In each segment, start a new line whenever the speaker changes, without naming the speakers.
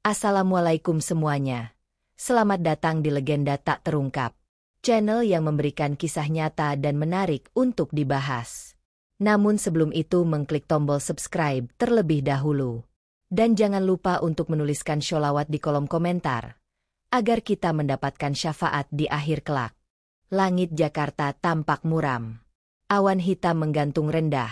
Assalamualaikum semuanya. Selamat datang di Legenda Tak Terungkap, channel yang memberikan kisah nyata dan menarik untuk dibahas. Namun sebelum itu mengklik tombol subscribe terlebih dahulu. Dan jangan lupa untuk menuliskan sholawat di kolom komentar, agar kita mendapatkan syafaat di akhir kelak. Langit Jakarta tampak muram. Awan hitam menggantung rendah,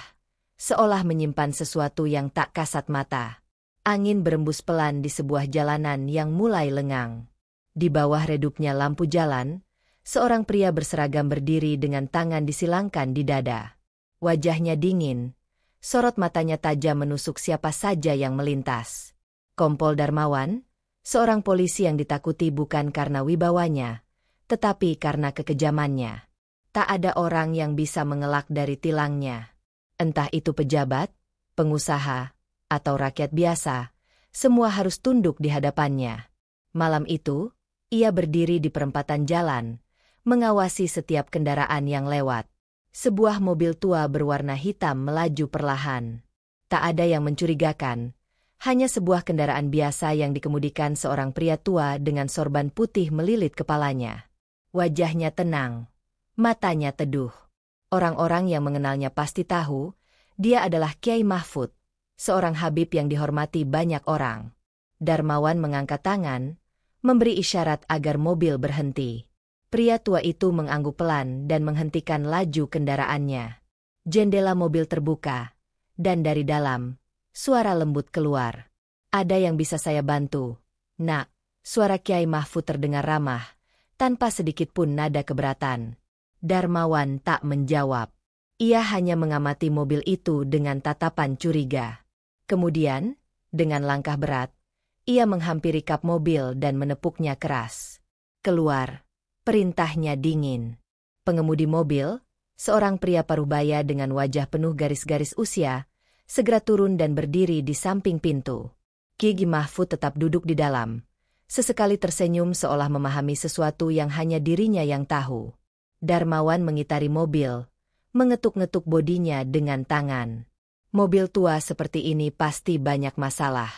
seolah menyimpan sesuatu yang tak kasat mata. Angin berembus pelan di sebuah jalanan yang mulai lengang. Di bawah redupnya lampu jalan, seorang pria berseragam berdiri dengan tangan disilangkan di dada. Wajahnya dingin, sorot matanya tajam menusuk siapa saja yang melintas. Kompol Darmawan, seorang polisi yang ditakuti bukan karena wibawanya, tetapi karena kekejamannya. Tak ada orang yang bisa mengelak dari tilangnya. Entah itu pejabat, pengusaha, atau rakyat biasa, semua harus tunduk di hadapannya. Malam itu, ia berdiri di perempatan jalan, mengawasi setiap kendaraan yang lewat. Sebuah mobil tua berwarna hitam melaju perlahan. Tak ada yang mencurigakan, hanya sebuah kendaraan biasa yang dikemudikan seorang pria tua dengan sorban putih melilit kepalanya. Wajahnya tenang, matanya teduh. Orang-orang yang mengenalnya pasti tahu, dia adalah Kiai Mahfud, seorang habib yang dihormati banyak orang. Darmawan mengangkat tangan, memberi isyarat agar mobil berhenti. Pria tua itu mengangguk pelan dan menghentikan laju kendaraannya. Jendela mobil terbuka, dan dari dalam, suara lembut keluar. "Ada yang bisa saya bantu, Nak?" Suara Kiai Mahfud terdengar ramah, tanpa sedikit pun nada keberatan. Darmawan tak menjawab. Ia hanya mengamati mobil itu dengan tatapan curiga. Kemudian, dengan langkah berat, ia menghampiri kap mobil dan menepuknya keras. "Keluar," perintahnya dingin. Pengemudi mobil, seorang pria parubaya dengan wajah penuh garis-garis usia, segera turun dan berdiri di samping pintu. Kiai Mahfud tetap duduk di dalam, sesekali tersenyum seolah memahami sesuatu yang hanya dirinya yang tahu. Darmawan mengitari mobil, mengetuk-ngetuk bodinya dengan tangan. Mobil tua seperti ini pasti banyak masalah.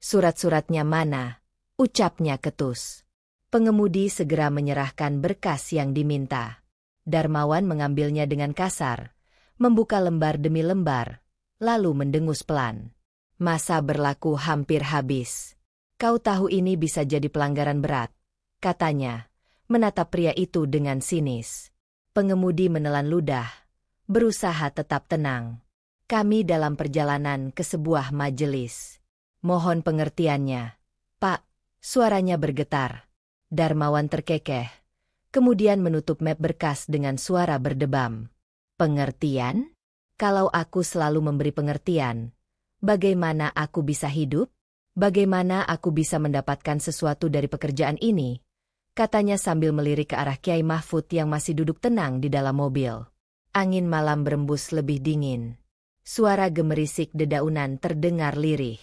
"Surat-suratnya mana?" ucapnya ketus. Pengemudi segera menyerahkan berkas yang diminta. Darmawan mengambilnya dengan kasar, membuka lembar demi lembar, lalu mendengus pelan. "Masa berlaku hampir habis. Kau tahu ini bisa jadi pelanggaran berat," katanya, menatap pria itu dengan sinis. Pengemudi menelan ludah, berusaha tetap tenang. "Kami dalam perjalanan ke sebuah majelis. Mohon pengertiannya, Pak." Suaranya bergetar. Darmawan terkekeh, kemudian menutup map berkas dengan suara berdebam. "Pengertian? Kalau aku selalu memberi pengertian, bagaimana aku bisa hidup? Bagaimana aku bisa mendapatkan sesuatu dari pekerjaan ini?" katanya sambil melirik ke arah Kiai Mahfud yang masih duduk tenang di dalam mobil. Angin malam berembus lebih dingin. Suara gemerisik dedaunan terdengar lirih.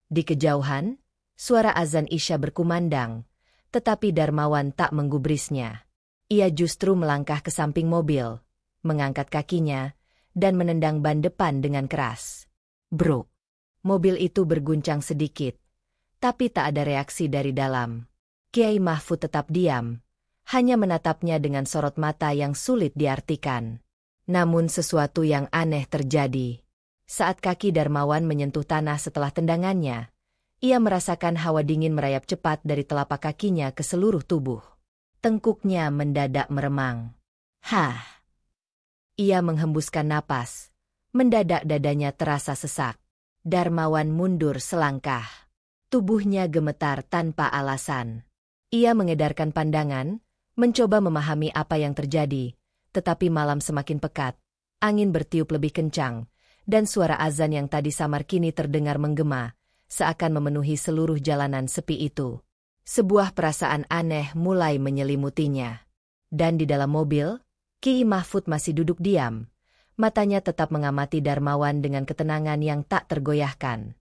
Di kejauhan, suara azan Isya berkumandang, tetapi Darmawan tak menggubrisnya. Ia justru melangkah ke samping mobil, mengangkat kakinya, dan menendang ban depan dengan keras. Bruk! Mobil itu berguncang sedikit, tapi tak ada reaksi dari dalam. Kiai Mahfud tetap diam, hanya menatapnya dengan sorot mata yang sulit diartikan. Namun sesuatu yang aneh terjadi. Saat kaki Darmawan menyentuh tanah setelah tendangannya, ia merasakan hawa dingin merayap cepat dari telapak kakinya ke seluruh tubuh. Tengkuknya mendadak meremang. "Hah!" Ia menghembuskan napas. Mendadak dadanya terasa sesak. Darmawan mundur selangkah. Tubuhnya gemetar tanpa alasan. Ia mengedarkan pandangan, mencoba memahami apa yang terjadi, tetapi malam semakin pekat. Angin bertiup lebih kencang, dan suara azan yang tadi samar kini terdengar menggema, seakan memenuhi seluruh jalanan sepi itu. Sebuah perasaan aneh mulai menyelimutinya. Dan di dalam mobil, Kiai Mahfud masih duduk diam. Matanya tetap mengamati Darmawan dengan ketenangan yang tak tergoyahkan.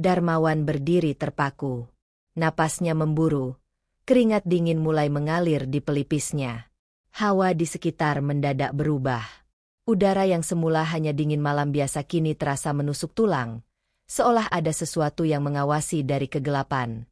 Darmawan berdiri terpaku. Napasnya memburu. Keringat dingin mulai mengalir di pelipisnya. Hawa di sekitar mendadak berubah. Udara yang semula hanya dingin malam biasa kini terasa menusuk tulang, seolah ada sesuatu yang mengawasi dari kegelapan.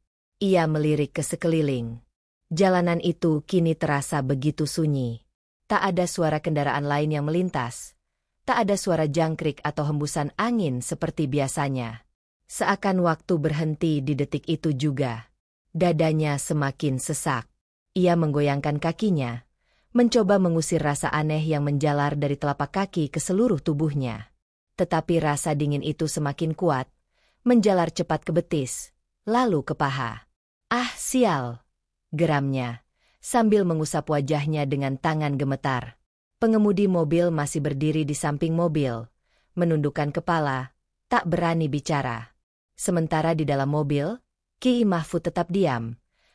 Ia melirik ke sekeliling. Jalanan itu kini terasa begitu sunyi. Tak ada suara kendaraan lain yang melintas. Tak ada suara jangkrik atau hembusan angin seperti biasanya. Seakan waktu berhenti di detik itu juga. Dadanya semakin sesak. Ia menggoyangkan kakinya, mencoba mengusir rasa aneh yang menjalar dari telapak kaki ke seluruh tubuhnya. Tetapi rasa dingin itu semakin kuat, menjalar cepat ke betis, lalu ke paha. "Ah, sial!" geramnya, sambil mengusap wajahnya dengan tangan gemetar. Pengemudi mobil masih berdiri di samping mobil, menundukkan kepala, tak berani bicara. Sementara di dalam mobil, Ki Mahfud tetap diam.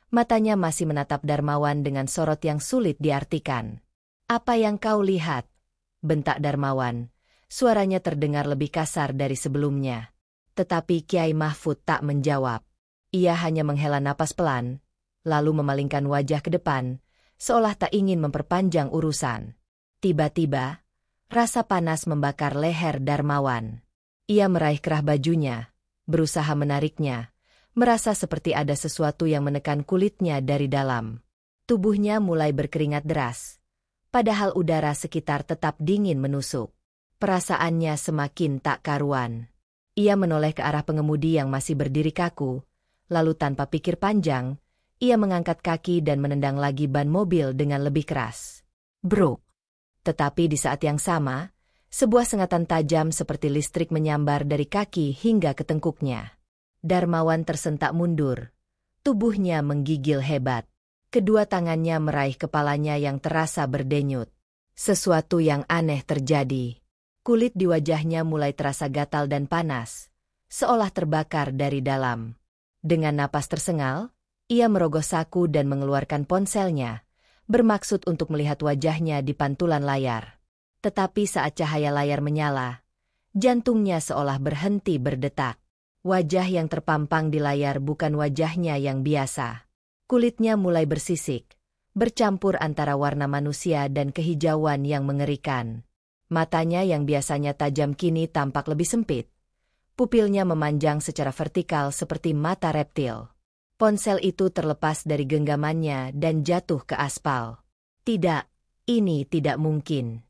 Matanya masih menatap Darmawan dengan sorot yang sulit diartikan. "Apa yang kau lihat?" bentak Darmawan. Suaranya terdengar lebih kasar dari sebelumnya. Tetapi Kiai Mahfud tak menjawab. Ia hanya menghela napas pelan, lalu memalingkan wajah ke depan, seolah tak ingin memperpanjang urusan. Tiba-tiba, rasa panas membakar leher Darmawan. Ia meraih kerah bajunya, berusaha menariknya, merasa seperti ada sesuatu yang menekan kulitnya dari dalam. Tubuhnya mulai berkeringat deras, padahal udara sekitar tetap dingin menusuk. Perasaannya semakin tak karuan. Ia menoleh ke arah pengemudi yang masih berdiri kaku, lalu tanpa pikir panjang, ia mengangkat kaki dan menendang lagi ban mobil dengan lebih keras. Bruk! Tetapi di saat yang sama, sebuah sengatan tajam seperti listrik menyambar dari kaki hingga ke tengkuknya. Darmawan tersentak mundur. Tubuhnya menggigil hebat. Kedua tangannya meraih kepalanya yang terasa berdenyut. Sesuatu yang aneh terjadi. Kulit di wajahnya mulai terasa gatal dan panas, seolah terbakar dari dalam. Dengan napas tersengal, ia merogoh saku dan mengeluarkan ponselnya, bermaksud untuk melihat wajahnya di pantulan layar. Tetapi saat cahaya layar menyala, jantungnya seolah berhenti berdetak. Wajah yang terpampang di layar bukan wajahnya yang biasa. Kulitnya mulai bersisik, bercampur antara warna manusia dan kehijauan yang mengerikan. Matanya yang biasanya tajam kini tampak lebih sempit. Pupilnya memanjang secara vertikal seperti mata reptil. Ponsel itu terlepas dari genggamannya dan jatuh ke aspal. "Tidak, ini tidak mungkin,"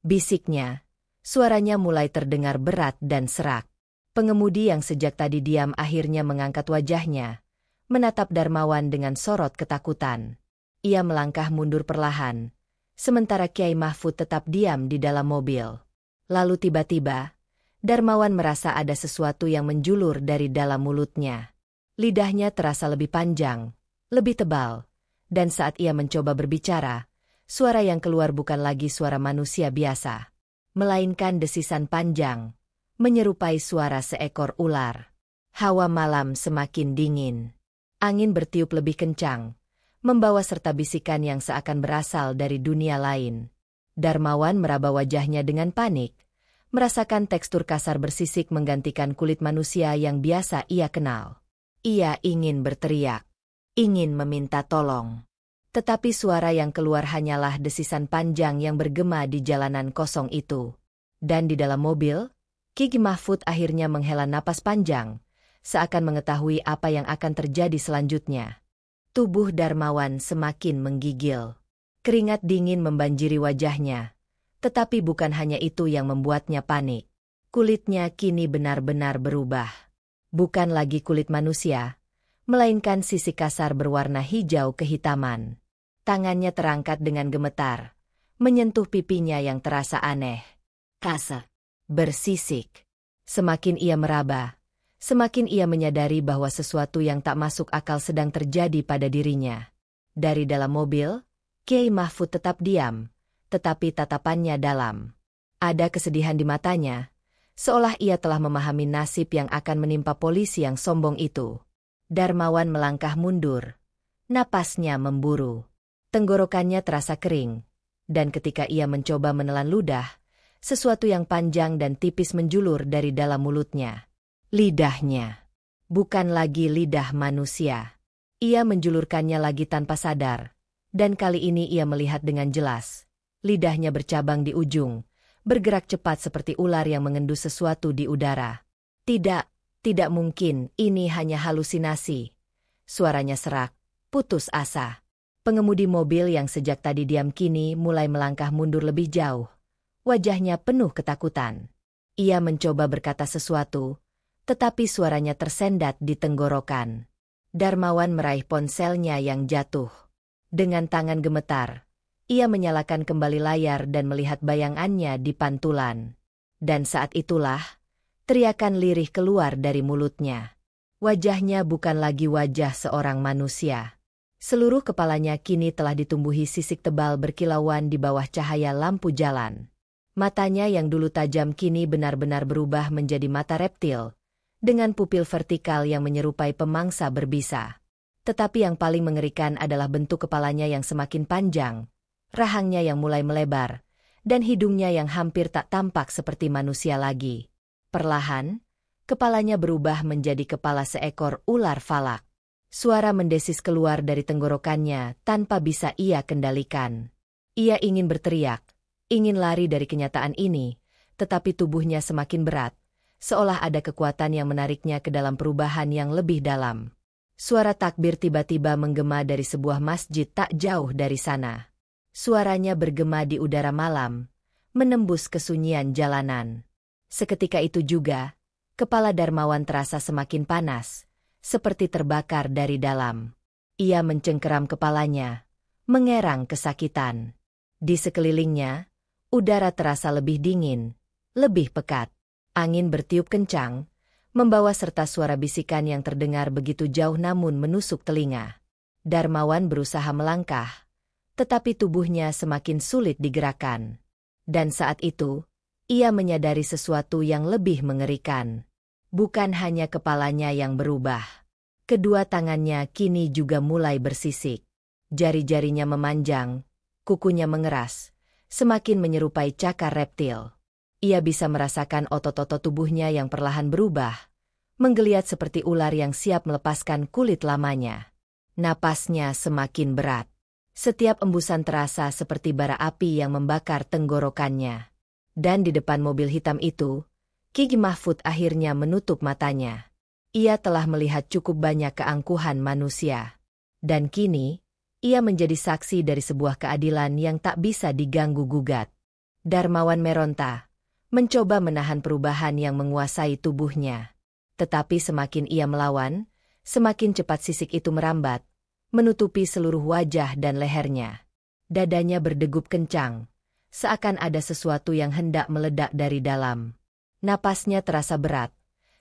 bisiknya. Suaranya mulai terdengar berat dan serak. Pengemudi yang sejak tadi diam akhirnya mengangkat wajahnya, menatap Darmawan dengan sorot ketakutan. Ia melangkah mundur perlahan, sementara Kiai Mahfud tetap diam di dalam mobil. Lalu tiba-tiba, Darmawan merasa ada sesuatu yang menjulur dari dalam mulutnya. Lidahnya terasa lebih panjang, lebih tebal, dan saat ia mencoba berbicara, suara yang keluar bukan lagi suara manusia biasa, melainkan desisan panjang, menyerupai suara seekor ular. Hawa malam semakin dingin. Angin bertiup lebih kencang, membawa serta bisikan yang seakan berasal dari dunia lain. Darmawan meraba wajahnya dengan panik, merasakan tekstur kasar bersisik menggantikan kulit manusia yang biasa ia kenal. Ia ingin berteriak, ingin meminta tolong. Tetapi suara yang keluar hanyalah desisan panjang yang bergema di jalanan kosong itu. Dan di dalam mobil, Ki Mahfud akhirnya menghela napas panjang, seakan mengetahui apa yang akan terjadi selanjutnya. Tubuh Darmawan semakin menggigil. Keringat dingin membanjiri wajahnya. Tetapi bukan hanya itu yang membuatnya panik. Kulitnya kini benar-benar berubah. Bukan lagi kulit manusia, melainkan sisi kasar berwarna hijau kehitaman. Tangannya terangkat dengan gemetar, menyentuh pipinya yang terasa aneh. Kasar, bersisik. Semakin ia meraba, semakin ia menyadari bahwa sesuatu yang tak masuk akal sedang terjadi pada dirinya. Dari dalam mobil, Kiai Mahfud tetap diam, tetapi tatapannya dalam. Ada kesedihan di matanya, seolah ia telah memahami nasib yang akan menimpa polisi yang sombong itu. Darmawan melangkah mundur. Napasnya memburu. Tenggorokannya terasa kering, dan ketika ia mencoba menelan ludah, sesuatu yang panjang dan tipis menjulur dari dalam mulutnya. Lidahnya. Bukan lagi lidah manusia. Ia menjulurkannya lagi tanpa sadar, dan kali ini ia melihat dengan jelas. Lidahnya bercabang di ujung, bergerak cepat seperti ular yang mengendus sesuatu di udara. Tidak mungkin, ini hanya halusinasi. Suaranya serak, putus asa. Pengemudi mobil yang sejak tadi diam kini mulai melangkah mundur lebih jauh. Wajahnya penuh ketakutan. Ia mencoba berkata sesuatu, tetapi suaranya tersendat di tenggorokan. Darmawan meraih ponselnya yang jatuh. Dengan tangan gemetar, ia menyalakan kembali layar dan melihat bayangannya di pantulan. Dan saat itulah, teriakan lirih keluar dari mulutnya. Wajahnya bukan lagi wajah seorang manusia. Seluruh kepalanya kini telah ditumbuhi sisik tebal berkilauan di bawah cahaya lampu jalan. Matanya yang dulu tajam kini benar-benar berubah menjadi mata reptil, dengan pupil vertikal yang menyerupai pemangsa berbisa. Tetapi yang paling mengerikan adalah bentuk kepalanya yang semakin panjang, rahangnya yang mulai melebar, dan hidungnya yang hampir tak tampak seperti manusia lagi. Perlahan, kepalanya berubah menjadi kepala seekor ular falak. Suara mendesis keluar dari tenggorokannya tanpa bisa ia kendalikan. Ia ingin berteriak, ingin lari dari kenyataan ini, tetapi tubuhnya semakin berat, seolah ada kekuatan yang menariknya ke dalam perubahan yang lebih dalam. Suara takbir tiba-tiba menggema dari sebuah masjid tak jauh dari sana. Suaranya bergema di udara malam, menembus kesunyian jalanan. Seketika itu juga, kepala Darmawan terasa semakin panas, seperti terbakar dari dalam. Ia mencengkeram kepalanya, mengerang kesakitan. Di sekelilingnya, udara terasa lebih dingin, lebih pekat. Angin bertiup kencang, membawa serta suara bisikan yang terdengar begitu jauh namun menusuk telinga. Darmawan berusaha melangkah, tetapi tubuhnya semakin sulit digerakkan. Dan saat itu, ia menyadari sesuatu yang lebih mengerikan. Bukan hanya kepalanya yang berubah. Kedua tangannya kini juga mulai bersisik. Jari-jarinya memanjang, kukunya mengeras, semakin menyerupai cakar reptil. Ia bisa merasakan otot-otot tubuhnya yang perlahan berubah, menggeliat seperti ular yang siap melepaskan kulit lamanya. Napasnya semakin berat. Setiap embusan terasa seperti bara api yang membakar tenggorokannya. Dan di depan mobil hitam itu, Ki Mahfud akhirnya menutup matanya. Ia telah melihat cukup banyak keangkuhan manusia. Dan kini, ia menjadi saksi dari sebuah keadilan yang tak bisa diganggu-gugat. Darmawan meronta, mencoba menahan perubahan yang menguasai tubuhnya. Tetapi semakin ia melawan, semakin cepat sisik itu merambat, menutupi seluruh wajah dan lehernya. Dadanya berdegup kencang, seakan ada sesuatu yang hendak meledak dari dalam. Napasnya terasa berat.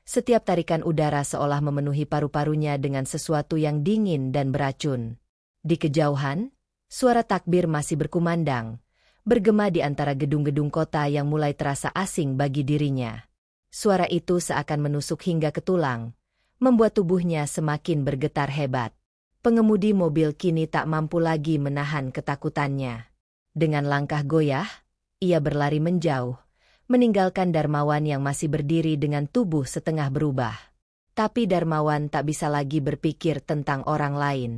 Setiap tarikan udara seolah memenuhi paru-parunya dengan sesuatu yang dingin dan beracun. Di kejauhan, suara takbir masih berkumandang, bergema di antara gedung-gedung kota yang mulai terasa asing bagi dirinya. Suara itu seakan menusuk hingga ke tulang, membuat tubuhnya semakin bergetar hebat. Pengemudi mobil kini tak mampu lagi menahan ketakutannya. Dengan langkah goyah, ia berlari menjauh, meninggalkan Darmawan yang masih berdiri dengan tubuh setengah berubah. Tapi Darmawan tak bisa lagi berpikir tentang orang lain.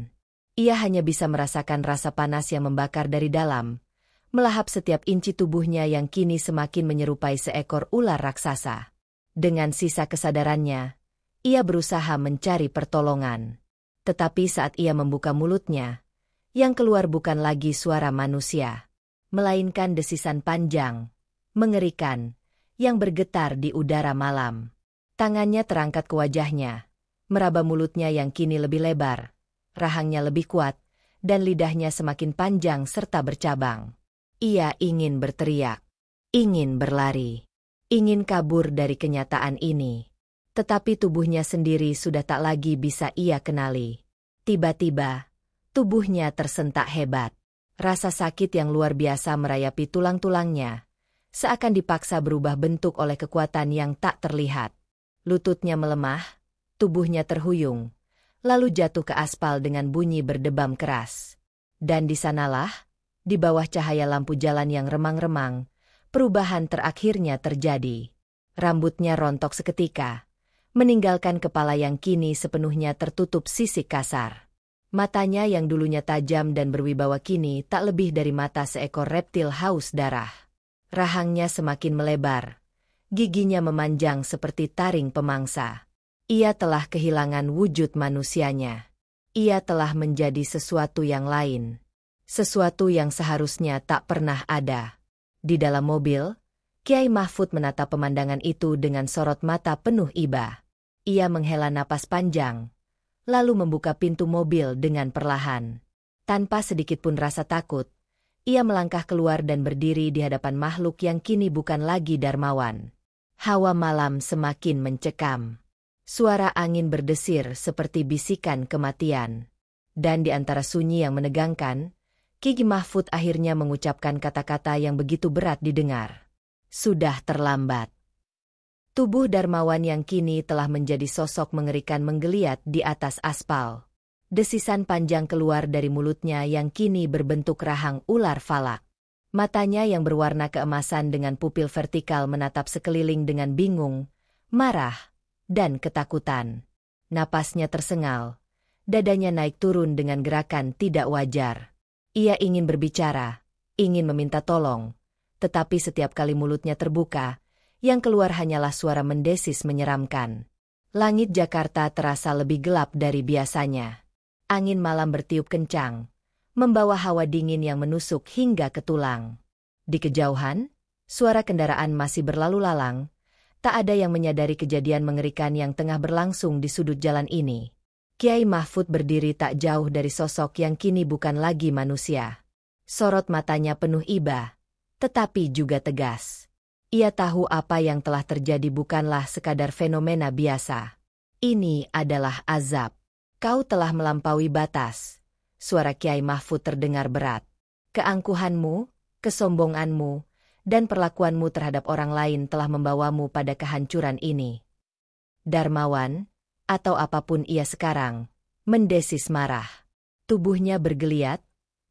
Ia hanya bisa merasakan rasa panas yang membakar dari dalam, melahap setiap inci tubuhnya yang kini semakin menyerupai seekor ular raksasa. Dengan sisa kesadarannya, ia berusaha mencari pertolongan. Tetapi saat ia membuka mulutnya, yang keluar bukan lagi suara manusia, melainkan desisan panjang, mengerikan, yang bergetar di udara malam. Tangannya terangkat ke wajahnya, meraba mulutnya yang kini lebih lebar, rahangnya lebih kuat, dan lidahnya semakin panjang serta bercabang. Ia ingin berteriak, ingin berlari, ingin kabur dari kenyataan ini. Tetapi tubuhnya sendiri sudah tak lagi bisa ia kenali. Tiba-tiba, tubuhnya tersentak hebat. Rasa sakit yang luar biasa merayapi tulang-tulangnya, seakan dipaksa berubah bentuk oleh kekuatan yang tak terlihat. Lututnya melemah, tubuhnya terhuyung, lalu jatuh ke aspal dengan bunyi berdebam keras. Dan di sanalah, di bawah cahaya lampu jalan yang remang-remang, perubahan terakhirnya terjadi. Rambutnya rontok seketika, meninggalkan kepala yang kini sepenuhnya tertutup sisik kasar. Matanya yang dulunya tajam dan berwibawa kini tak lebih dari mata seekor reptil haus darah. Rahangnya semakin melebar, giginya memanjang seperti taring pemangsa. Ia telah kehilangan wujud manusianya. Ia telah menjadi sesuatu yang lain. Sesuatu yang seharusnya tak pernah ada. Di dalam mobil, Kiai Mahfud menatap pemandangan itu dengan sorot mata penuh iba. Ia menghela napas panjang, lalu membuka pintu mobil dengan perlahan. Tanpa sedikit pun rasa takut, ia melangkah keluar dan berdiri di hadapan makhluk yang kini bukan lagi Darmawan. Hawa malam semakin mencekam. Suara angin berdesir seperti bisikan kematian. Dan di antara sunyi yang menegangkan, Kiai Mahfud akhirnya mengucapkan kata-kata yang begitu berat didengar. Sudah terlambat. Tubuh Darmawan yang kini telah menjadi sosok mengerikan menggeliat di atas aspal. Desisan panjang keluar dari mulutnya yang kini berbentuk rahang ular falak. Matanya yang berwarna keemasan dengan pupil vertikal menatap sekeliling dengan bingung, marah, dan ketakutan. Napasnya tersengal. Dadanya naik turun dengan gerakan tidak wajar. Ia ingin berbicara, ingin meminta tolong. Tetapi setiap kali mulutnya terbuka, yang keluar hanyalah suara mendesis menyeramkan. Langit Jakarta terasa lebih gelap dari biasanya. Angin malam bertiup kencang, membawa hawa dingin yang menusuk hingga ke tulang. Di kejauhan, suara kendaraan masih berlalu lalang. Tak ada yang menyadari kejadian mengerikan yang tengah berlangsung di sudut jalan ini. Kiai Mahfud berdiri tak jauh dari sosok yang kini bukan lagi manusia. Sorot matanya penuh iba, tetapi juga tegas. Ia tahu apa yang telah terjadi bukanlah sekadar fenomena biasa. Ini adalah azab. Kau telah melampaui batas. Suara Kiai Mahfud terdengar berat. Keangkuhanmu, kesombonganmu, dan perlakuanmu terhadap orang lain telah membawamu pada kehancuran ini. Darmawan, atau apapun ia sekarang, mendesis marah. Tubuhnya bergeliat,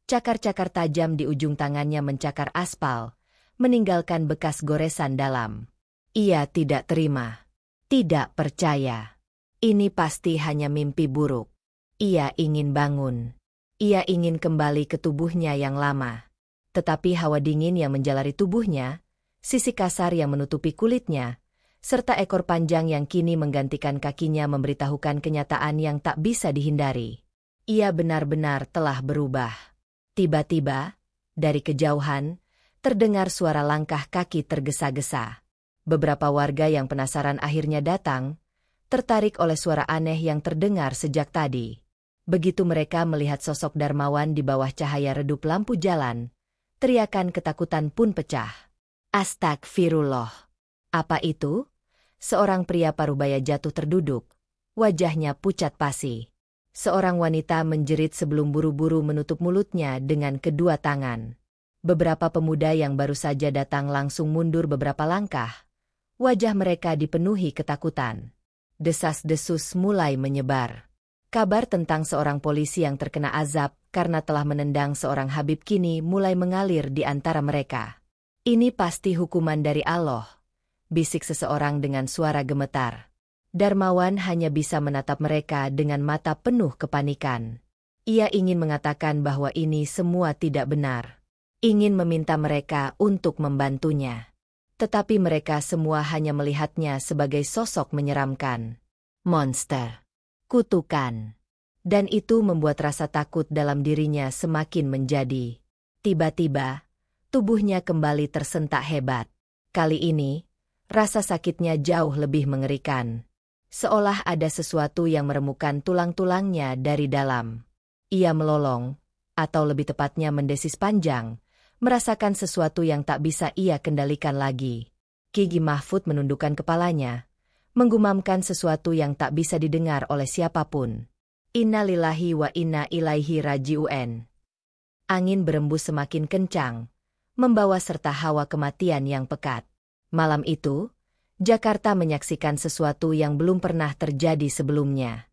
cakar-cakar tajam di ujung tangannya mencakar aspal, meninggalkan bekas goresan dalam. Ia tidak terima, tidak percaya. Ini pasti hanya mimpi buruk. Ia ingin bangun. Ia ingin kembali ke tubuhnya yang lama. Tetapi hawa dingin yang menjalari tubuhnya, sisi kasar yang menutupi kulitnya, serta ekor panjang yang kini menggantikan kakinya memberitahukan kenyataan yang tak bisa dihindari. Ia benar-benar telah berubah. Tiba-tiba, dari kejauhan, terdengar suara langkah kaki tergesa-gesa. Beberapa warga yang penasaran akhirnya datang, tertarik oleh suara aneh yang terdengar sejak tadi. Begitu mereka melihat sosok Darmawan di bawah cahaya redup lampu jalan, teriakan ketakutan pun pecah. Astagfirullah. Apa itu? Seorang pria parubaya jatuh terduduk. Wajahnya pucat pasi. Seorang wanita menjerit sebelum buru-buru menutup mulutnya dengan kedua tangan. Beberapa pemuda yang baru saja datang langsung mundur beberapa langkah. Wajah mereka dipenuhi ketakutan. Desas-desus mulai menyebar. Kabar tentang seorang polisi yang terkena azab karena telah menendang seorang Habib kini mulai mengalir di antara mereka. Ini pasti hukuman dari Allah, bisik seseorang dengan suara gemetar. Darmawan hanya bisa menatap mereka dengan mata penuh kepanikan. Ia ingin mengatakan bahwa ini semua tidak benar. Ingin meminta mereka untuk membantunya. Tetapi mereka semua hanya melihatnya sebagai sosok menyeramkan. Monster. Kutukan. Dan itu membuat rasa takut dalam dirinya semakin menjadi. Tiba-tiba, tubuhnya kembali tersentak hebat. Kali ini, rasa sakitnya jauh lebih mengerikan. Seolah ada sesuatu yang meremukkan tulang-tulangnya dari dalam. Ia melolong, atau lebih tepatnya mendesis panjang, merasakan sesuatu yang tak bisa ia kendalikan lagi. Kiai Mahfud menundukkan kepalanya, menggumamkan sesuatu yang tak bisa didengar oleh siapapun. Innalillahi wa inna ilaihi raji'un. Angin berembus semakin kencang, membawa serta hawa kematian yang pekat. Malam itu, Jakarta menyaksikan sesuatu yang belum pernah terjadi sebelumnya.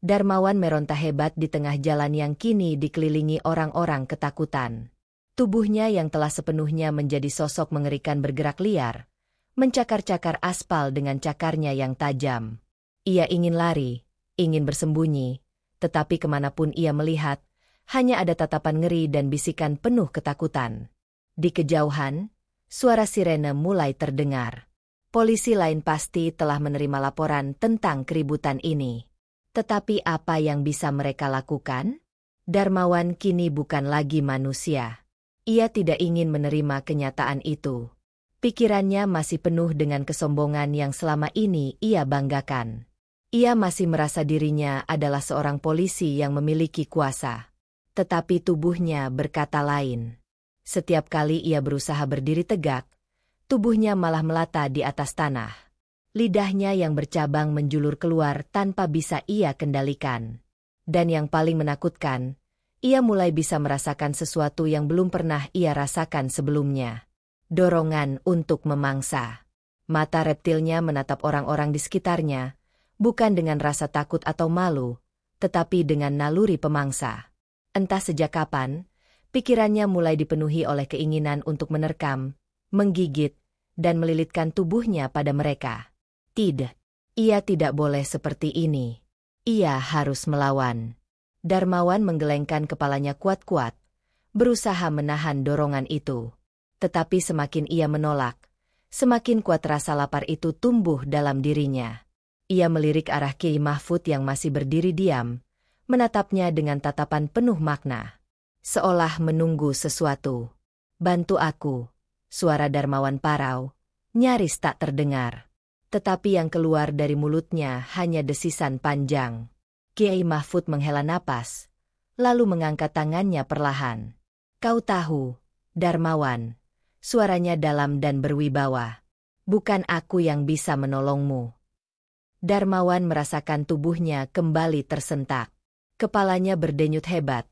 Darmawan meronta hebat di tengah jalan yang kini dikelilingi orang-orang ketakutan. Tubuhnya yang telah sepenuhnya menjadi sosok mengerikan bergerak liar, mencakar-cakar aspal dengan cakarnya yang tajam. Ia ingin lari, ingin bersembunyi, tetapi kemanapun ia melihat, hanya ada tatapan ngeri dan bisikan penuh ketakutan. Di kejauhan, suara sirene mulai terdengar. Polisi lain pasti telah menerima laporan tentang keributan ini. Tetapi apa yang bisa mereka lakukan? Darmawan kini bukan lagi manusia. Ia tidak ingin menerima kenyataan itu. Pikirannya masih penuh dengan kesombongan yang selama ini ia banggakan. Ia masih merasa dirinya adalah seorang polisi yang memiliki kuasa. Tetapi tubuhnya berkata lain. Setiap kali ia berusaha berdiri tegak, tubuhnya malah melata di atas tanah. Lidahnya yang bercabang menjulur keluar tanpa bisa ia kendalikan. Dan yang paling menakutkan, ia mulai bisa merasakan sesuatu yang belum pernah ia rasakan sebelumnya. Dorongan untuk memangsa. Mata reptilnya menatap orang-orang di sekitarnya, bukan dengan rasa takut atau malu, tetapi dengan naluri pemangsa. Entah sejak kapan, pikirannya mulai dipenuhi oleh keinginan untuk menerkam, menggigit, dan melilitkan tubuhnya pada mereka. Tidak, ia tidak boleh seperti ini. Ia harus melawan. Darmawan menggelengkan kepalanya kuat-kuat, berusaha menahan dorongan itu. Tetapi semakin ia menolak, semakin kuat rasa lapar itu tumbuh dalam dirinya. Ia melirik arah Kiai Mahfud yang masih berdiri diam, menatapnya dengan tatapan penuh makna. Seolah menunggu sesuatu. "Bantu aku," suara Darmawan parau, nyaris tak terdengar. Tetapi yang keluar dari mulutnya hanya desisan panjang. Kiai Mahfud menghela napas, lalu mengangkat tangannya perlahan. "Kau tahu, Darmawan," suaranya dalam dan berwibawa. "Bukan aku yang bisa menolongmu." Darmawan merasakan tubuhnya kembali tersentak. Kepalanya berdenyut hebat,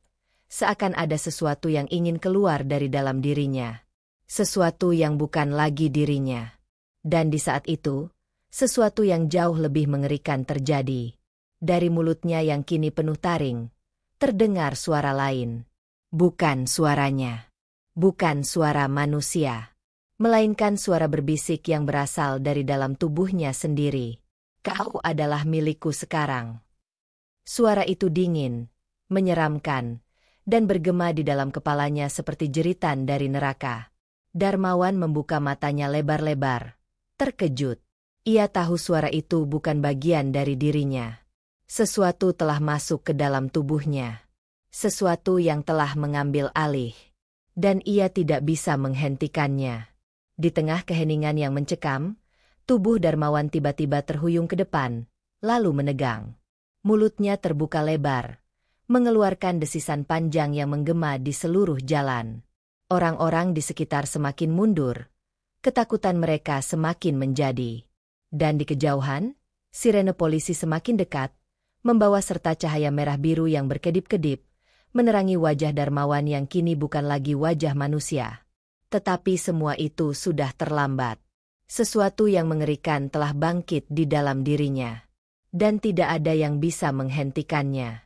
seakan ada sesuatu yang ingin keluar dari dalam dirinya. Sesuatu yang bukan lagi dirinya. Dan di saat itu, sesuatu yang jauh lebih mengerikan terjadi. Dari mulutnya yang kini penuh taring, terdengar suara lain. Bukan suaranya. Bukan suara manusia. Melainkan suara berbisik yang berasal dari dalam tubuhnya sendiri. "Kau adalah milikku sekarang." Suara itu dingin, menyeramkan, dan bergema di dalam kepalanya seperti jeritan dari neraka. Darmawan membuka matanya lebar-lebar, terkejut. Ia tahu suara itu bukan bagian dari dirinya. Sesuatu telah masuk ke dalam tubuhnya. Sesuatu yang telah mengambil alih. Dan ia tidak bisa menghentikannya. Di tengah keheningan yang mencekam, tubuh Darmawan tiba-tiba terhuyung ke depan, lalu menegang. Mulutnya terbuka lebar, mengeluarkan desisan panjang yang menggema di seluruh jalan. Orang-orang di sekitar semakin mundur. Ketakutan mereka semakin menjadi. Dan di kejauhan, sirene polisi semakin dekat, membawa serta cahaya merah biru yang berkedip-kedip, menerangi wajah Darmawan yang kini bukan lagi wajah manusia. Tetapi semua itu sudah terlambat. Sesuatu yang mengerikan telah bangkit di dalam dirinya. Dan tidak ada yang bisa menghentikannya.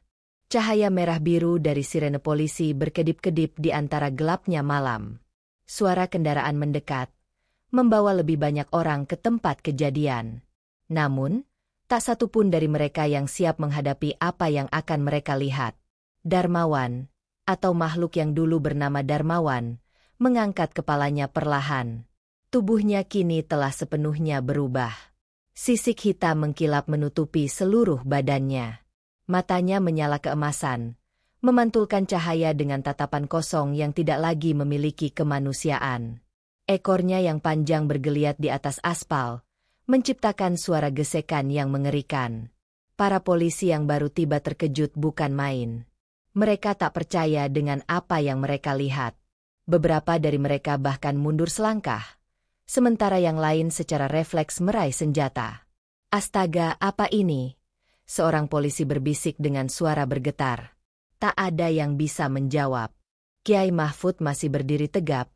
Cahaya merah biru dari sirene polisi berkedip-kedip di antara gelapnya malam. Suara kendaraan mendekat, membawa lebih banyak orang ke tempat kejadian. Namun, tak satu pun dari mereka yang siap menghadapi apa yang akan mereka lihat. Darmawan, atau makhluk yang dulu bernama Darmawan, mengangkat kepalanya perlahan. Tubuhnya kini telah sepenuhnya berubah. Sisik hitam mengkilap menutupi seluruh badannya. Matanya menyala keemasan, memantulkan cahaya dengan tatapan kosong yang tidak lagi memiliki kemanusiaan. Ekornya yang panjang bergeliat di atas aspal, menciptakan suara gesekan yang mengerikan. Para polisi yang baru tiba terkejut bukan main. Mereka tak percaya dengan apa yang mereka lihat. Beberapa dari mereka bahkan mundur selangkah, sementara yang lain secara refleks meraih senjata. "Astaga, apa ini?" Seorang polisi berbisik dengan suara bergetar. Tak ada yang bisa menjawab. Kiai Mahfud masih berdiri tegap,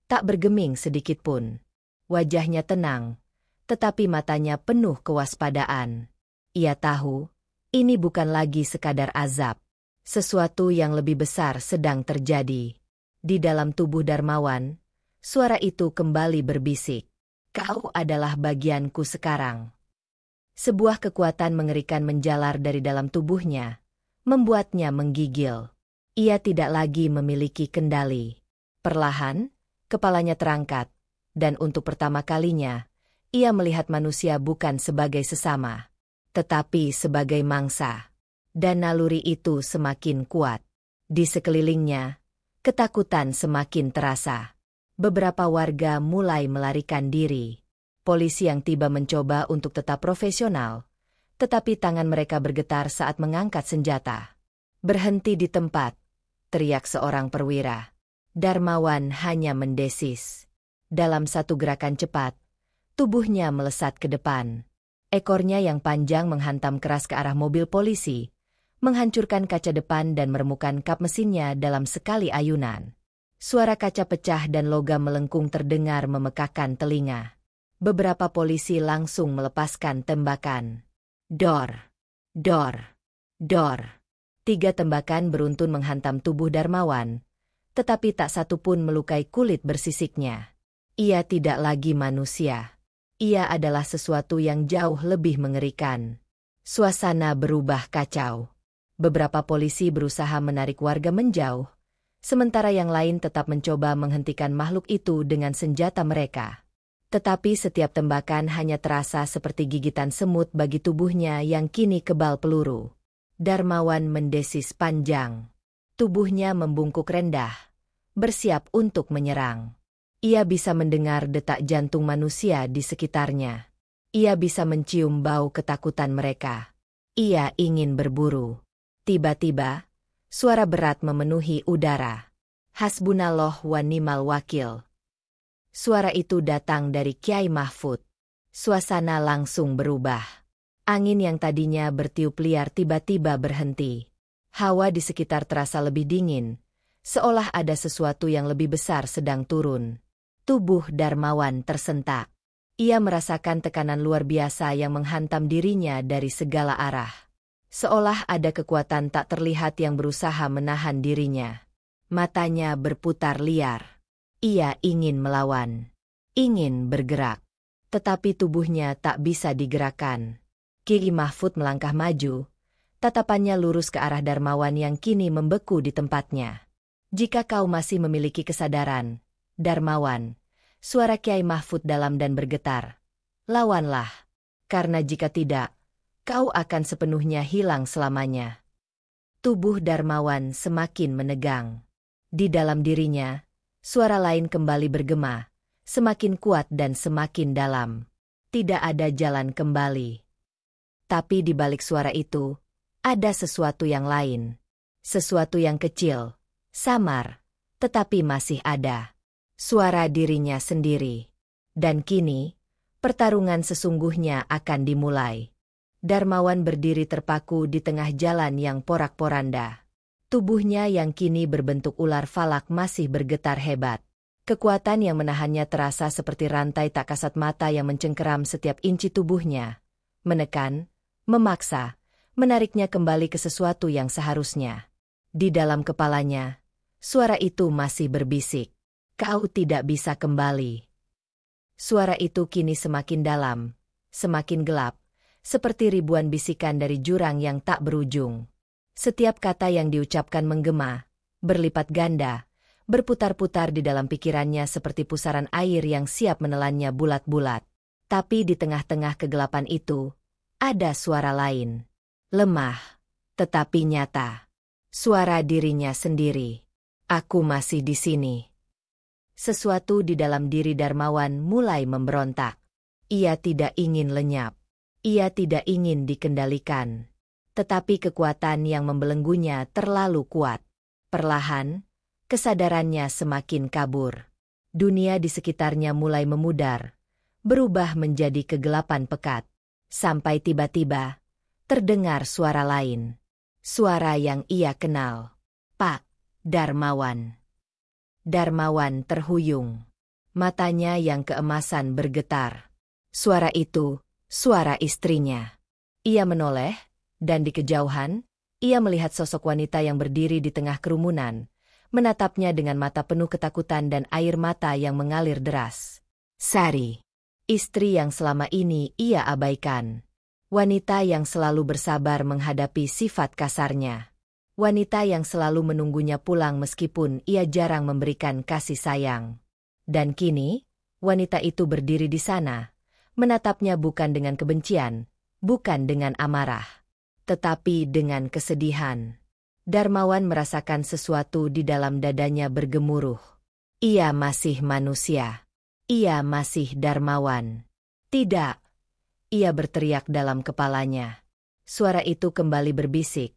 tak bergeming sedikitpun. Wajahnya tenang, tetapi matanya penuh kewaspadaan. Ia tahu, ini bukan lagi sekadar azab. Sesuatu yang lebih besar sedang terjadi. Di dalam tubuh Darmawan, suara itu kembali berbisik. "Kau adalah bagianku sekarang." Sebuah kekuatan mengerikan menjalar dari dalam tubuhnya, membuatnya menggigil. Ia tidak lagi memiliki kendali. Perlahan, kepalanya terangkat, dan untuk pertama kalinya, ia melihat manusia bukan sebagai sesama, tetapi sebagai mangsa. Dan naluri itu semakin kuat. Di sekelilingnya, ketakutan semakin terasa. Beberapa warga mulai melarikan diri. Polisi yang tiba mencoba untuk tetap profesional, tetapi tangan mereka bergetar saat mengangkat senjata. "Berhenti di tempat," teriak seorang perwira. Darmawan hanya mendesis. Dalam satu gerakan cepat, tubuhnya melesat ke depan. Ekornya yang panjang menghantam keras ke arah mobil polisi, menghancurkan kaca depan dan meremukkan kap mesinnya dalam sekali ayunan. Suara kaca pecah dan logam melengkung terdengar memekakkan telinga. Beberapa polisi langsung melepaskan tembakan. Dor, dor, dor. 3 tembakan beruntun menghantam tubuh Darmawan, tetapi tak satu pun melukai kulit bersisiknya. Ia tidak lagi manusia. Ia adalah sesuatu yang jauh lebih mengerikan. Suasana berubah kacau. Beberapa polisi berusaha menarik warga menjauh, sementara yang lain tetap mencoba menghentikan makhluk itu dengan senjata mereka. Tetapi setiap tembakan hanya terasa seperti gigitan semut bagi tubuhnya yang kini kebal peluru. Darmawan mendesis panjang. Tubuhnya membungkuk rendah, bersiap untuk menyerang. Ia bisa mendengar detak jantung manusia di sekitarnya. Ia bisa mencium bau ketakutan mereka. Ia ingin berburu. Tiba-tiba, suara berat memenuhi udara. Hasbunallah wa ni'mal wakil. Suara itu datang dari Kiai Mahfud. Suasana langsung berubah. Angin yang tadinya bertiup liar tiba-tiba berhenti. Hawa di sekitar terasa lebih dingin, seolah ada sesuatu yang lebih besar sedang turun. Tubuh Darmawan tersentak. Ia merasakan tekanan luar biasa yang menghantam dirinya dari segala arah. Seolah ada kekuatan tak terlihat yang berusaha menahan dirinya. Matanya berputar liar. Ia ingin melawan. Ingin bergerak. Tetapi tubuhnya tak bisa digerakkan. Kiai Mahfud melangkah maju. Tatapannya lurus ke arah Darmawan yang kini membeku di tempatnya. "Jika kau masih memiliki kesadaran, Darmawan," suara Kiai Mahfud dalam dan bergetar, "lawanlah. Karena jika tidak, kau akan sepenuhnya hilang selamanya." Tubuh Darmawan semakin menegang. Di dalam dirinya, suara lain kembali bergema, semakin kuat dan semakin dalam. Tidak ada jalan kembali. Tapi di balik suara itu, ada sesuatu yang lain. Sesuatu yang kecil, samar, tetapi masih ada. Suara dirinya sendiri. Dan kini, pertarungan sesungguhnya akan dimulai. Darmawan berdiri terpaku di tengah jalan yang porak-poranda. Tubuhnya yang kini berbentuk ular falak masih bergetar hebat. Kekuatan yang menahannya terasa seperti rantai tak kasat mata yang mencengkeram setiap inci tubuhnya. Menekan, memaksa, menariknya kembali ke sesuatu yang seharusnya. Di dalam kepalanya, suara itu masih berbisik. "Kau tidak bisa kembali." Suara itu kini semakin dalam, semakin gelap, seperti ribuan bisikan dari jurang yang tak berujung. Setiap kata yang diucapkan menggema, berlipat ganda, berputar-putar di dalam pikirannya seperti pusaran air yang siap menelannya bulat-bulat. Tapi di tengah-tengah kegelapan itu, ada suara lain. Lemah, tetapi nyata. Suara dirinya sendiri. "Aku masih di sini." Sesuatu di dalam diri Darmawan mulai memberontak. Ia tidak ingin lenyap. Ia tidak ingin dikendalikan. Tetapi kekuatan yang membelenggunya terlalu kuat. Perlahan, kesadarannya semakin kabur. Dunia di sekitarnya mulai memudar, berubah menjadi kegelapan pekat. Sampai tiba-tiba, terdengar suara lain. Suara yang ia kenal. "Pak Darmawan." Darmawan terhuyung. Matanya yang keemasan bergetar. Suara itu, suara istrinya. Ia menoleh, dan di kejauhan, ia melihat sosok wanita yang berdiri di tengah kerumunan, menatapnya dengan mata penuh ketakutan dan air mata yang mengalir deras. Sari, istri yang selama ini ia abaikan. Wanita yang selalu bersabar menghadapi sifat kasarnya. Wanita yang selalu menunggunya pulang meskipun ia jarang memberikan kasih sayang. Dan kini, wanita itu berdiri di sana, menatapnya bukan dengan kebencian, bukan dengan amarah. tetapi dengan kesedihan. Darmawan merasakan sesuatu di dalam dadanya bergemuruh. Ia masih manusia. Ia masih Darmawan. Tidak, ia berteriak dalam kepalanya. Suara itu kembali berbisik.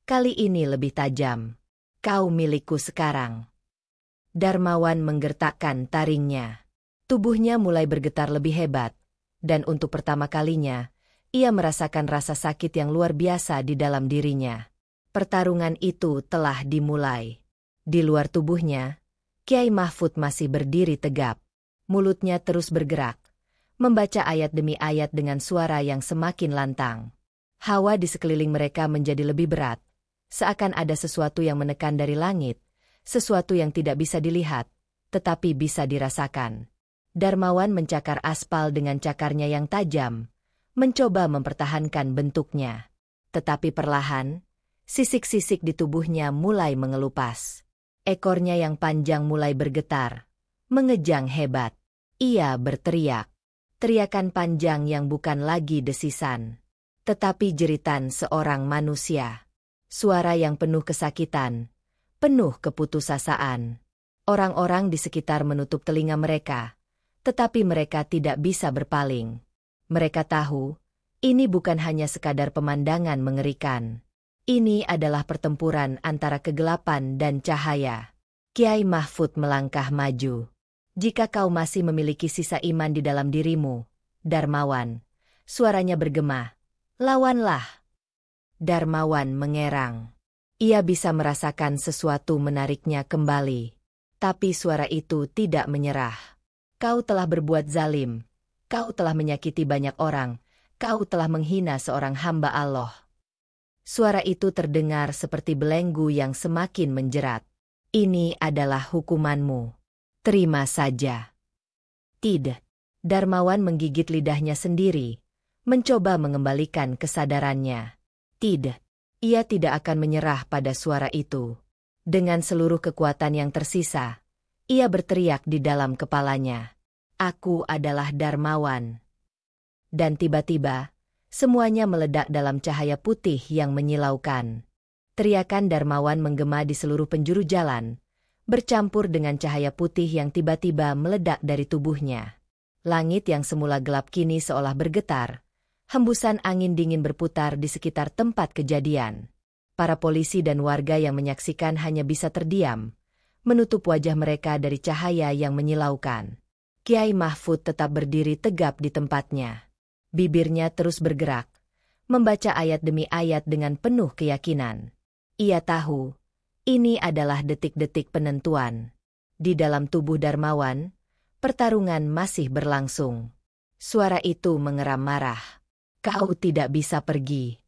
Kali ini lebih tajam. Kau milikku sekarang. Darmawan menggertakkan taringnya. Tubuhnya mulai bergetar lebih hebat. Dan untuk pertama kalinya, ia merasakan rasa sakit yang luar biasa di dalam dirinya. Pertarungan itu telah dimulai. Di luar tubuhnya, Kyai Mahfud masih berdiri tegap. Mulutnya terus bergerak, membaca ayat demi ayat dengan suara yang semakin lantang. Hawa di sekeliling mereka menjadi lebih berat, seakan ada sesuatu yang menekan dari langit, sesuatu yang tidak bisa dilihat, tetapi bisa dirasakan. Darmawan mencakar aspal dengan cakarnya yang tajam, mencoba mempertahankan bentuknya. Tetapi perlahan, sisik-sisik di tubuhnya mulai mengelupas. Ekornya yang panjang mulai bergetar, mengejang hebat. Ia berteriak. Teriakan panjang yang bukan lagi desisan, tetapi jeritan seorang manusia. Suara yang penuh kesakitan, penuh keputusasaan. Orang-orang di sekitar menutup telinga mereka, tetapi mereka tidak bisa berpaling. Mereka tahu, ini bukan hanya sekadar pemandangan mengerikan. Ini adalah pertempuran antara kegelapan dan cahaya. Kyai Mahfud melangkah maju. Jika kau masih memiliki sisa iman di dalam dirimu, Darmawan, suaranya bergema, lawanlah. Darmawan mengerang. Ia bisa merasakan sesuatu menariknya kembali. Tapi suara itu tidak menyerah. Kau telah berbuat zalim. Kau telah menyakiti banyak orang. Kau telah menghina seorang hamba Allah. Suara itu terdengar seperti belenggu yang semakin menjerat. Ini adalah hukumanmu. Terima saja. Tidak. Darmawan menggigit lidahnya sendiri, mencoba mengembalikan kesadarannya. Tidak. Ia tidak akan menyerah pada suara itu. Dengan seluruh kekuatan yang tersisa, ia berteriak di dalam kepalanya. Aku adalah Darmawan. Dan tiba-tiba, semuanya meledak dalam cahaya putih yang menyilaukan. Teriakan Darmawan menggema di seluruh penjuru jalan, bercampur dengan cahaya putih yang tiba-tiba meledak dari tubuhnya. Langit yang semula gelap kini seolah bergetar. Hembusan angin dingin berputar di sekitar tempat kejadian. Para polisi dan warga yang menyaksikan hanya bisa terdiam, menutup wajah mereka dari cahaya yang menyilaukan. Kyai Mahfud tetap berdiri tegap di tempatnya. Bibirnya terus bergerak, membaca ayat demi ayat dengan penuh keyakinan. Ia tahu, ini adalah detik-detik penentuan. Di dalam tubuh Darmawan, pertarungan masih berlangsung. Suara itu mengeram marah. Kau tidak bisa pergi.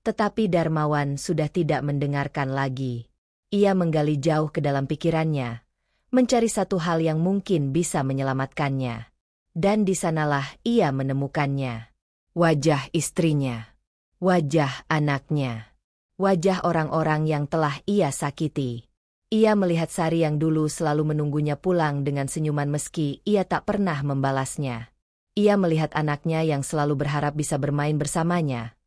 Tetapi Darmawan sudah tidak mendengarkan lagi. Ia menggali jauh ke dalam pikirannya, mencari satu hal yang mungkin bisa menyelamatkannya. Dan di sanalah ia menemukannya. Wajah istrinya. Wajah anaknya. Wajah orang-orang yang telah ia sakiti. Ia melihat Sari yang dulu selalu menunggunya pulang dengan senyuman meski ia tak pernah membalasnya. Ia melihat anaknya yang selalu berharap bisa bermain bersamanya.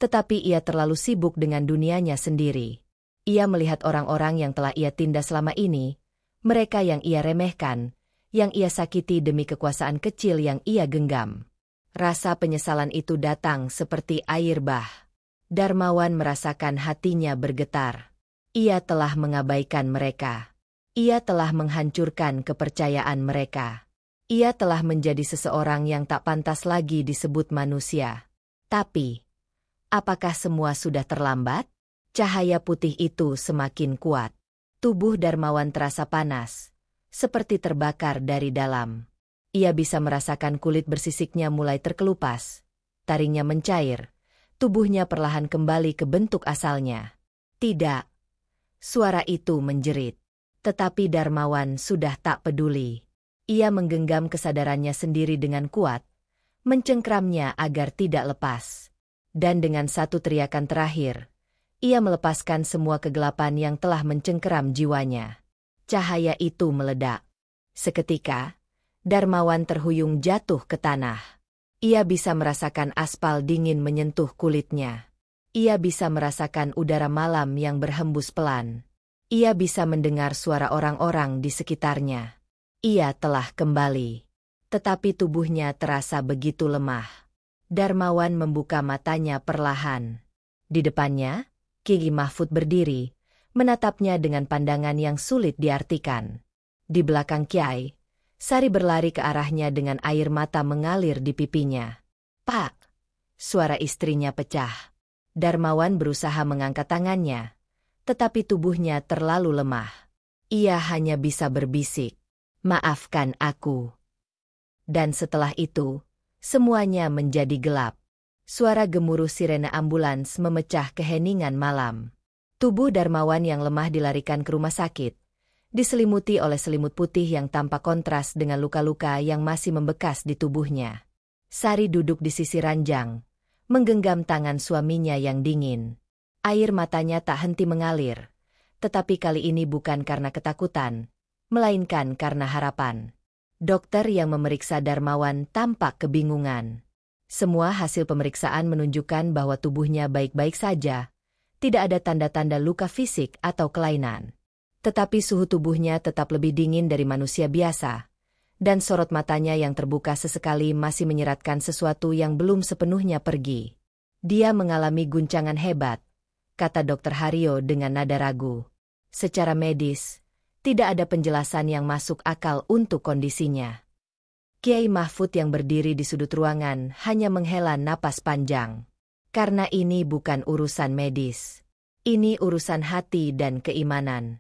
Tetapi ia terlalu sibuk dengan dunianya sendiri. Ia melihat orang-orang yang telah ia tindas selama ini, mereka yang ia remehkan, yang ia sakiti demi kekuasaan kecil yang ia genggam. Rasa penyesalan itu datang seperti air bah. Darmawan merasakan hatinya bergetar. Ia telah mengabaikan mereka. Ia telah menghancurkan kepercayaan mereka. Ia telah menjadi seseorang yang tak pantas lagi disebut manusia. Tapi, apakah semua sudah terlambat? Cahaya putih itu semakin kuat. Tubuh Darmawan terasa panas, seperti terbakar dari dalam. Ia bisa merasakan kulit bersisiknya mulai terkelupas. Taringnya mencair. Tubuhnya perlahan kembali ke bentuk asalnya. Tidak. Suara itu menjerit. Tetapi Darmawan sudah tak peduli. Ia menggenggam kesadarannya sendiri dengan kuat, mencengkramnya agar tidak lepas. Dan dengan satu teriakan terakhir, ia melepaskan semua kegelapan yang telah mencengkeram jiwanya. Cahaya itu meledak. Seketika, Darmawan terhuyung jatuh ke tanah. Ia bisa merasakan aspal dingin menyentuh kulitnya. Ia bisa merasakan udara malam yang berhembus pelan. Ia bisa mendengar suara orang-orang di sekitarnya. Ia telah kembali. Tetapi tubuhnya terasa begitu lemah. Darmawan membuka matanya perlahan. Di depannya, Kiai Mahfud berdiri, menatapnya dengan pandangan yang sulit diartikan. Di belakang Kiai, Sari berlari ke arahnya dengan air mata mengalir di pipinya. "Pak!" Suara istrinya pecah. Darmawan berusaha mengangkat tangannya, tetapi tubuhnya terlalu lemah. Ia hanya bisa berbisik, "Maafkan aku." Dan setelah itu, semuanya menjadi gelap. Suara gemuruh sirene ambulans memecah keheningan malam. Tubuh Darmawan yang lemah dilarikan ke rumah sakit, diselimuti oleh selimut putih yang tampak kontras dengan luka-luka yang masih membekas di tubuhnya. Sari duduk di sisi ranjang, menggenggam tangan suaminya yang dingin. Air matanya tak henti mengalir, tetapi kali ini bukan karena ketakutan, melainkan karena harapan. Dokter yang memeriksa Darmawan tampak kebingungan. Semua hasil pemeriksaan menunjukkan bahwa tubuhnya baik-baik saja, tidak ada tanda-tanda luka fisik atau kelainan. Tetapi suhu tubuhnya tetap lebih dingin dari manusia biasa, dan sorot matanya yang terbuka sesekali masih menyeratkan sesuatu yang belum sepenuhnya pergi. "Dia mengalami guncangan hebat," kata Dr. Haryo dengan nada ragu. "Secara medis, tidak ada penjelasan yang masuk akal untuk kondisinya." Kiai Mahfud yang berdiri di sudut ruangan hanya menghela napas panjang. Karena ini bukan urusan medis. Ini urusan hati dan keimanan.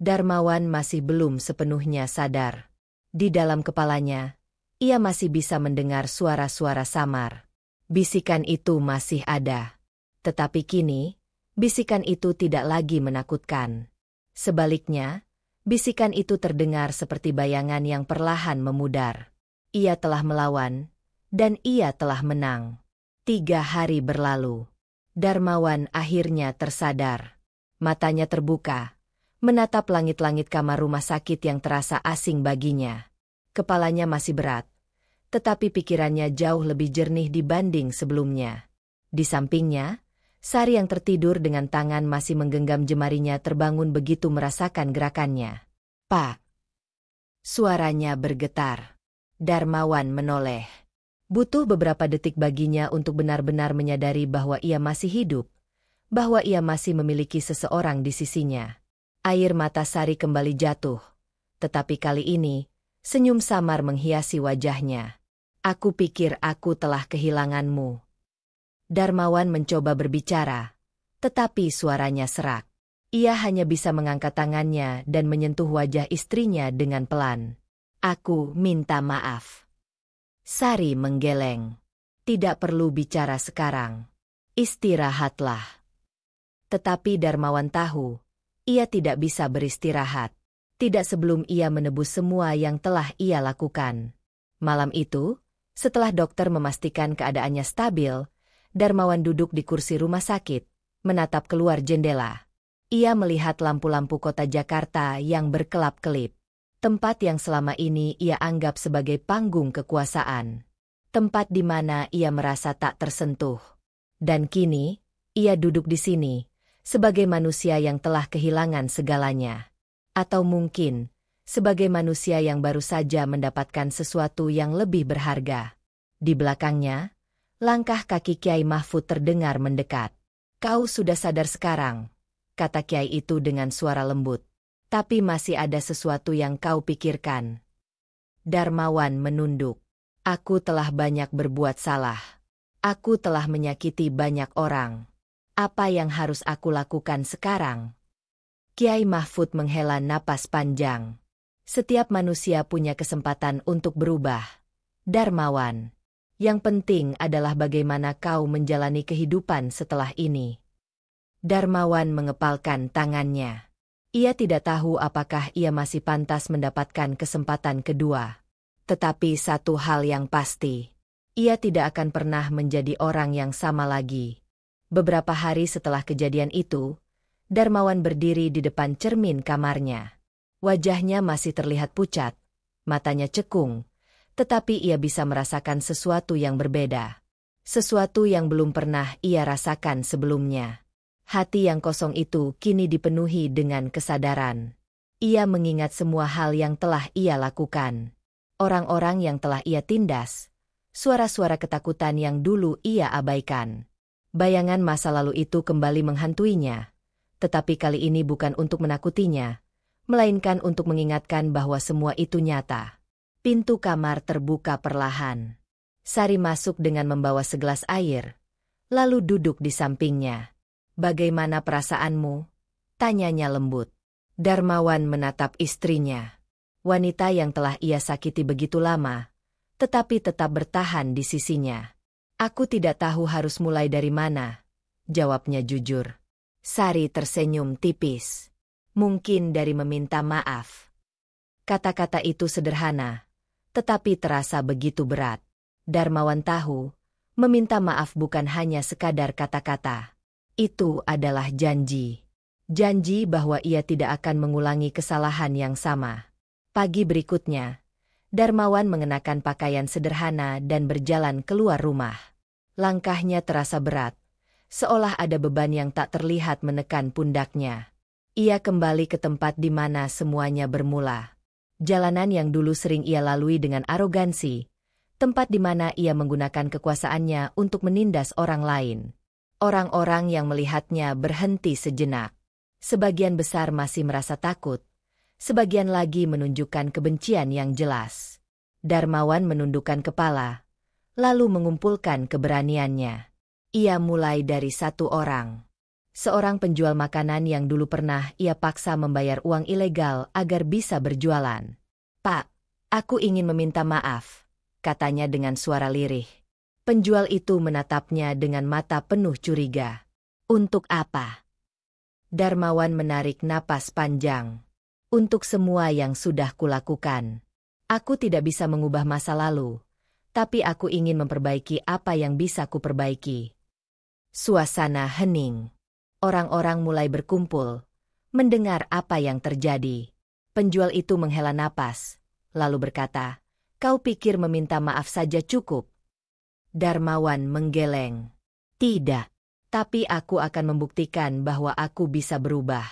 Darmawan masih belum sepenuhnya sadar. Di dalam kepalanya, ia masih bisa mendengar suara-suara samar. Bisikan itu masih ada. Tetapi kini, bisikan itu tidak lagi menakutkan. Sebaliknya, bisikan itu terdengar seperti bayangan yang perlahan memudar. Ia telah melawan, dan ia telah menang. 3 hari berlalu. Darmawan akhirnya tersadar. Matanya terbuka, menatap langit-langit kamar rumah sakit yang terasa asing baginya. Kepalanya masih berat, tetapi pikirannya jauh lebih jernih dibanding sebelumnya. Di sampingnya, Sari yang tertidur dengan tangan masih menggenggam jemarinya terbangun begitu merasakan gerakannya. "Pak!" Suaranya bergetar. Darmawan menoleh. Butuh beberapa detik baginya untuk benar-benar menyadari bahwa ia masih hidup, bahwa ia masih memiliki seseorang di sisinya. Air mata Sari kembali jatuh, tetapi kali ini, senyum samar menghiasi wajahnya. "Aku pikir aku telah kehilanganmu." Darmawan mencoba berbicara, tetapi suaranya serak. Ia hanya bisa mengangkat tangannya dan menyentuh wajah istrinya dengan pelan. "Aku minta maaf." Sari menggeleng. "Tidak perlu bicara sekarang. Istirahatlah." Tetapi Darmawan tahu, ia tidak bisa beristirahat. Tidak sebelum ia menebus semua yang telah ia lakukan. Malam itu, setelah dokter memastikan keadaannya stabil, Darmawan duduk di kursi rumah sakit, menatap keluar jendela. Ia melihat lampu-lampu kota Jakarta yang berkelap-kelip. Tempat yang selama ini ia anggap sebagai panggung kekuasaan. Tempat di mana ia merasa tak tersentuh. Dan kini, ia duduk di sini, sebagai manusia yang telah kehilangan segalanya. Atau mungkin, sebagai manusia yang baru saja mendapatkan sesuatu yang lebih berharga. Di belakangnya, langkah kaki Kiai Mahfud terdengar mendekat. "Kau sudah sadar sekarang," kata Kiai itu dengan suara lembut. "Tapi masih ada sesuatu yang kau pikirkan." Darmawan menunduk. "Aku telah banyak berbuat salah. Aku telah menyakiti banyak orang. Apa yang harus aku lakukan sekarang?" Kiai Mahfud menghela napas panjang. "Setiap manusia punya kesempatan untuk berubah, Darmawan. Yang penting adalah bagaimana kau menjalani kehidupan setelah ini." Darmawan mengepalkan tangannya. Ia tidak tahu apakah ia masih pantas mendapatkan kesempatan kedua. Tetapi satu hal yang pasti, ia tidak akan pernah menjadi orang yang sama lagi. Beberapa hari setelah kejadian itu, Darmawan berdiri di depan cermin kamarnya. Wajahnya masih terlihat pucat, matanya cekung, tetapi ia bisa merasakan sesuatu yang berbeda. Sesuatu yang belum pernah ia rasakan sebelumnya. Hati yang kosong itu kini dipenuhi dengan kesadaran. Ia mengingat semua hal yang telah ia lakukan. Orang-orang yang telah ia tindas. Suara-suara ketakutan yang dulu ia abaikan. Bayangan masa lalu itu kembali menghantuinya. Tetapi kali ini bukan untuk menakutinya, melainkan untuk mengingatkan bahwa semua itu nyata. Pintu kamar terbuka perlahan. Sari masuk dengan membawa segelas air, lalu duduk di sampingnya. "Bagaimana perasaanmu?" tanyanya lembut. Darmawan menatap istrinya. Wanita yang telah ia sakiti begitu lama, tetapi tetap bertahan di sisinya. "Aku tidak tahu harus mulai dari mana," jawabnya jujur. Sari tersenyum tipis. "Mungkin dari meminta maaf." Kata-kata itu sederhana, tetapi terasa begitu berat. Darmawan tahu, meminta maaf bukan hanya sekadar kata-kata. Itu adalah janji. Janji bahwa ia tidak akan mengulangi kesalahan yang sama. Pagi berikutnya, Darmawan mengenakan pakaian sederhana dan berjalan keluar rumah. Langkahnya terasa berat, seolah ada beban yang tak terlihat menekan pundaknya. Ia kembali ke tempat di mana semuanya bermula. Jalanan yang dulu sering ia lalui dengan arogansi, tempat di mana ia menggunakan kekuasaannya untuk menindas orang lain. Orang-orang yang melihatnya berhenti sejenak. Sebagian besar masih merasa takut, sebagian lagi menunjukkan kebencian yang jelas. Darmawan menundukkan kepala, lalu mengumpulkan keberaniannya. Ia mulai dari satu orang. Seorang penjual makanan yang dulu pernah ia paksa membayar uang ilegal agar bisa berjualan. "Pak, aku ingin meminta maaf," katanya dengan suara lirih. Penjual itu menatapnya dengan mata penuh curiga. "Untuk apa?" Darmawan menarik napas panjang. "Untuk semua yang sudah kulakukan. Aku tidak bisa mengubah masa lalu, tapi aku ingin memperbaiki apa yang bisa kuperbaiki." Suasana hening. Orang-orang mulai berkumpul, mendengar apa yang terjadi. Penjual itu menghela napas, lalu berkata, "Kau pikir meminta maaf saja cukup?" Darmawan menggeleng. "Tidak, tapi aku akan membuktikan bahwa aku bisa berubah."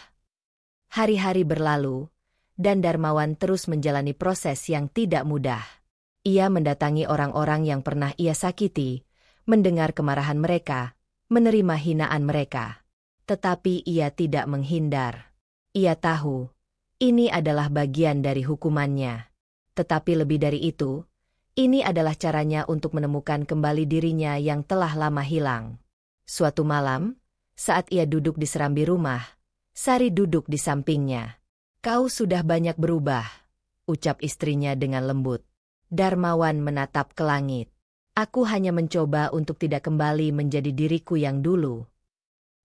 Hari-hari berlalu, dan Darmawan terus menjalani proses yang tidak mudah. Ia mendatangi orang-orang yang pernah ia sakiti, mendengar kemarahan mereka, menerima hinaan mereka. Tetapi ia tidak menghindar. Ia tahu, ini adalah bagian dari hukumannya. Tetapi lebih dari itu, ini adalah caranya untuk menemukan kembali dirinya yang telah lama hilang. Suatu malam, saat ia duduk di serambi rumah, Sari duduk di sampingnya. "Kau sudah banyak berubah," ucap istrinya dengan lembut. Darmawan menatap ke langit. "Aku hanya mencoba untuk tidak kembali menjadi diriku yang dulu."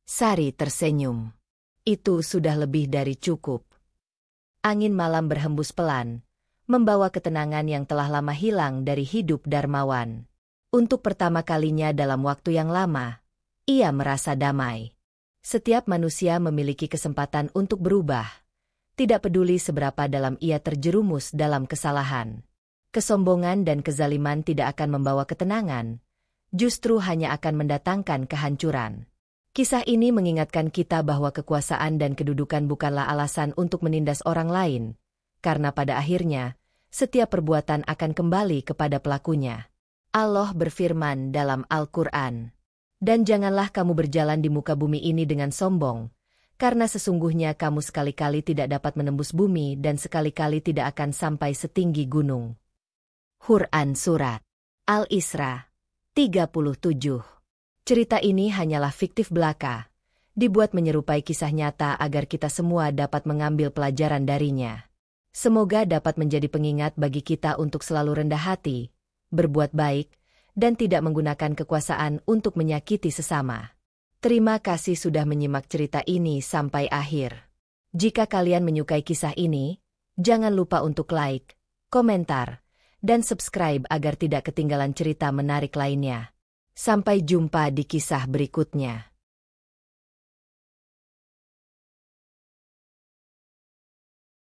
Sari tersenyum. "Itu sudah lebih dari cukup." Angin malam berhembus pelan, membawa ketenangan yang telah lama hilang dari hidup Darmawan. Untuk pertama kalinya dalam waktu yang lama, ia merasa damai. Setiap manusia memiliki kesempatan untuk berubah, tidak peduli seberapa dalam ia terjerumus dalam kesalahan. Kesombongan dan kezaliman tidak akan membawa ketenangan, justru hanya akan mendatangkan kehancuran. Kisah ini mengingatkan kita bahwa kekuasaan dan kedudukan bukanlah alasan untuk menindas orang lain, karena pada akhirnya, setiap perbuatan akan kembali kepada pelakunya. Allah berfirman dalam Al-Quran, "Dan janganlah kamu berjalan di muka bumi ini dengan sombong, karena sesungguhnya kamu sekali-kali tidak dapat menembus bumi dan sekali-kali tidak akan sampai setinggi gunung." Quran Surat Al-Isra 37. Cerita ini hanyalah fiktif belaka, dibuat menyerupai kisah nyata agar kita semua dapat mengambil pelajaran darinya. Semoga dapat menjadi pengingat bagi kita untuk selalu rendah hati, berbuat baik, dan tidak menggunakan kekuasaan untuk menyakiti sesama. Terima kasih sudah menyimak cerita ini sampai akhir. Jika kalian menyukai kisah ini, jangan lupa untuk like, komentar, dan subscribe agar tidak ketinggalan cerita menarik lainnya. Sampai jumpa di kisah berikutnya.